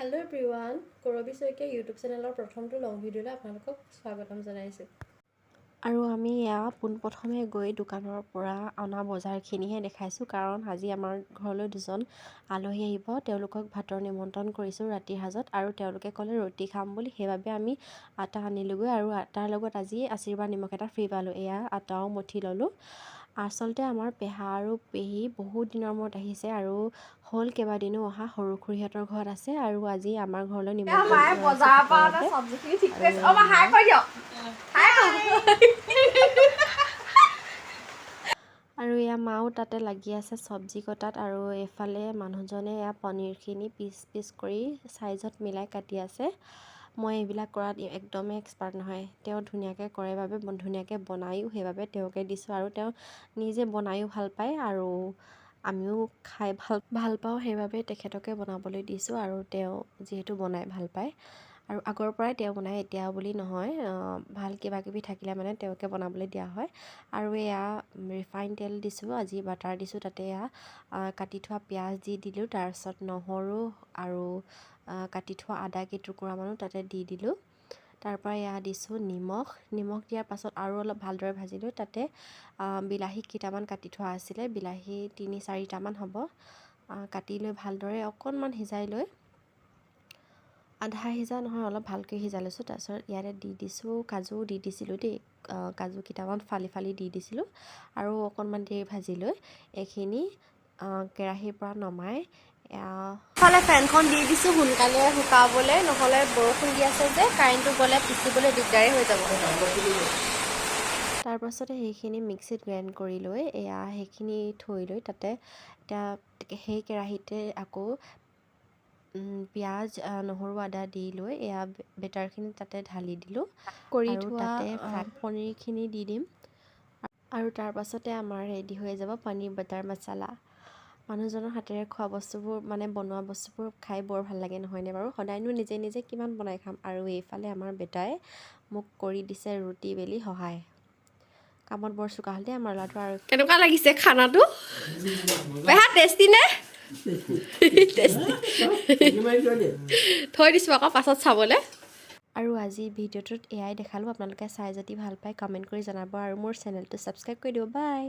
Hello everyone, Korobi Saikia YouTube channel প্ৰথমটো লং ভিডিঅ'লৈ আপোনালোকক স্বাগতম জনাইছো। আৰু আমি পোনপ্ৰথমে গৈ দোকানৰ পৰা অনা বজাৰখিনিহে দেখাইছোঁ কাৰণ আজি আমাৰ ঘৰলৈ দুজন আলহী আহিব তেওঁলোকক ভাতৰ নিমন্ত্ৰণ কৰিছোঁ ৰাতিৰ সাজত আৰু তেওঁলোকে ক'লে ৰুটি খাম বুলি সেইবাবে আমি আটা আনিলোগৈ আৰু আটাৰ লগত আজি আশীৰ্বাদ নিমখ এটা ফ্ৰী পালোঁ এয়া আটাও মঠি ল'লোঁ আচলতে আমাৰ পেহা আৰু পেহী বহুত দিনৰ মূৰত আহিছে আৰু হ'ল কেইবাদিনো অহা সৰু খুৰীহঁতৰ ঘৰত আছে আৰু আজি আমাৰ ঘৰলৈ নিমন্ত্ৰণ আৰু এয়া মাও তাতে লাগি আছে চব্জি কটাত আৰু এফালে মানুহজনে এয়া পনীৰখিনি পিচ পিচ কৰি সাইজত মিলাই কাটি আছে মই এইবিলাক কৰাত একদমেই এক্সপাৰ্ট নহয় তেওঁ ধুনীয়াকৈ কৰে বাবে ধুনীয়াকৈ বনায়ো সেইবাবে তেওঁকে দিছোঁ আৰু তেওঁ নিজে বনায়ো ভাল পায় আৰু আমিও খাই ভাল পাওঁ সেইবাবে তেখেতকে বনাবলৈ দিছোঁ আৰু তেওঁ যিহেতু বনাই ভাল পায় আৰু আগৰ পৰাই তেওঁ বনায় এতিয়া বুলি নহয় ভাল কিবা কিবি থাকিলে মানে তেওঁকে বনাবলৈ দিয়া হয় আৰু এয়া ৰিফাইন তেল দিছোঁ আজি বাটাৰ দিছোঁ তাতে এয়া কাটি থোৱা পিঁয়াজ দি দিলোঁ তাৰপিছত নহৰু আৰু কাটি থোৱা আদা কেইটুকুৰামানো তাতে দি দিলোঁ তাৰপৰা এয়া দিছোঁ নিমখ দিয়াৰ পাছত আৰু অলপ ভালদৰে ভাজিলোঁ তাতে বিলাহী কেইটামান কাটি থোৱা আছিলে বিলাহী 3-4টামান হ'ব কাটি লৈ ভালদৰে অকণমান সিজাই লৈ আধা সিজা নহয় অলপ ভালকৈ সিজাই লৈছোঁ তাৰপিছত ইয়াতে দি দিছোঁ কাজু দি দিছিলোঁ দেই কাজু কেইটামান ফালি দি দিছিলোঁ আৰু অকণমান দেৰি ভাজি লৈ এইখিনি কেৰাহীৰ পৰা নমাই ফালে ফেনখন দি দিছোঁ সোনকালে শুকাবলৈ নহ'লে বৰষুণ দি আছে যে কাৰেণ্টটো গ'লে পিচিবলৈ দিগদাৰী হৈ যাব তাৰপাছতে সেইখিনি মিক্সিত গ্ৰাইণ্ড কৰি লৈ এয়া সেইখিনি থৈ লৈ তাতে এতিয়া সেই কেৰাহীতে আকৌ পিঁয়াজ নহৰু আদা দি লৈ এয়া বেটাৰখিনি তাতে ঢালি দিলোঁ আৰু তাতে পনীৰখিনি দি দিম আৰু তাৰ পাছতে আমাৰ ৰেডি হৈ যাব পনীৰ বাটাৰ মছলা মানুহজনৰ হাতেৰে খোৱা বস্তুবোৰ মানে বনোৱা বস্তুবোৰ খাই বৰ ভাল লাগে নহয়নে বাৰু সদায়নো নিজে কিমান বনাই খাম আৰু এইফালে আমাৰ বেটাই মোক কৰি দিছে ৰুটি বেলি সহায় কামত বৰ চোকা হ'ল দেই আমাৰ ল'ৰাটো আৰু কেনেকুৱা লাগিছে খানাটো বেহা টেষ্টি নে থৈ দিছোঁ আকৌ পাছত চাবলৈ আৰু আজি ভিডিঅ'টোত এয়াই দেখালোঁ আপোনালোকে চাই যদি ভাল পায় কমেণ্ট কৰি জনাব আৰু মোৰ চেনেলটো ছাবস্ক্ৰাইব কৰি দিব বাই